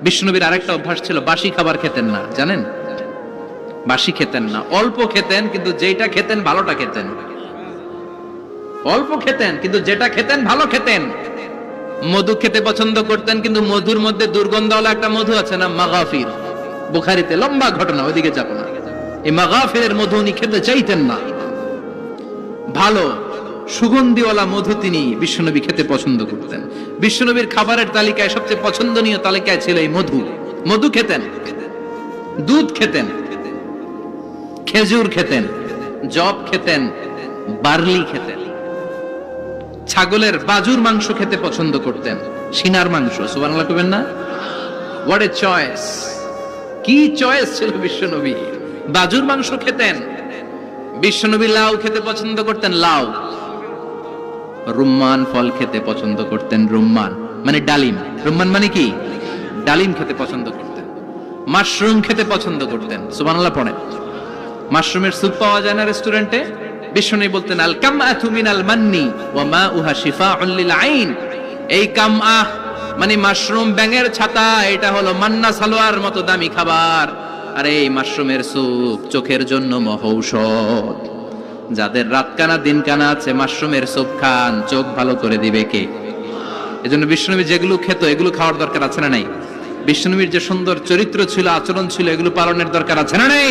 বিশ্বনবীর আরেকটা অভ্যাস ছিল, বাসি খাবার খেতেন না, জানেন? বাসি খেতেন না, অল্প খেতেন, কিন্তু যেটা খেতেন ভালোটা খেতেন। অল্প খেতেন কিন্তু যেটা খেতেন ভালো খেতেন। মধু খেতে পছন্দ করতেন, কিন্তু মধুর মধ্যে দুর্গন্ধওয়ালা একটা মধু আছে না, মাগাফির, বুখারীতে লম্বা ঘটনা, ওইদিকে যাব না। এই মাগাফিরের মধু উনি খেতে চাইতেন না। ভালো সুগন্ধিওয়ালা মধু তিনি বিশ্বনবী খেতে পছন্দ করতেন। বিশ্বনবীর খাবারের তালিকায় সবচেয়ে পছন্দনীয় তালিকায় ছিল এই মধু। মধু খেতেন, দুধ খেতেন, খেজুর খেতেন, জব খেতেন, বার্লি খেতেন, ছাগলের বাজুর মাংস খেতে পছন্দ করতেন, সিনার মাংস। সুবহানাল্লাহ কইবেন না? What a choice! কি চয়েস ছিল বিশ্বনবী! বাজুর মাংস খেতেন। বিশ্বনবী লাউ খেতে পছন্দ করতেন, লাউ। রুম্মান ফল খেতে পছন্দ করতেন, রুম্মান মানে ডালিম। রুম্মান মানে কি? ডালিম খেতে পছন্দ করতেন। মাশরুম খেতে পছন্দ করতেন। সুবহানাল্লাহ পড়েন। মাশরুমের স্যুপ পাওয়া যায় না রেস্টুরেন্টে? বিশ্বনবী বলতেন, আল কামআতু মিনাল মান্নি ওয়া মাউহা শিফাউন লিল আইন। এই কামআহ মানে মাশরুম, ব্যাঙের ছাতা, এটা হলো মান্না সালোয়ার মতো দামি খাবার। আর এই মাশরুমের স্যুপ চোখের জন্য মহৌষধ। যাদের রাত কানা দিন কানা আছে, মাশরুমের স্যুপ খান, চোখ ভালো করে দিবে কে? এজন্য বিশ্বনবী যেগুলো খেত এগুলো খাওয়ার দরকার আছে না নাই? বিশ্বনবীর যে সুন্দর চরিত্র ছিল, আচরণ ছিল, এগুলো পালনের দরকার আছে না নাই?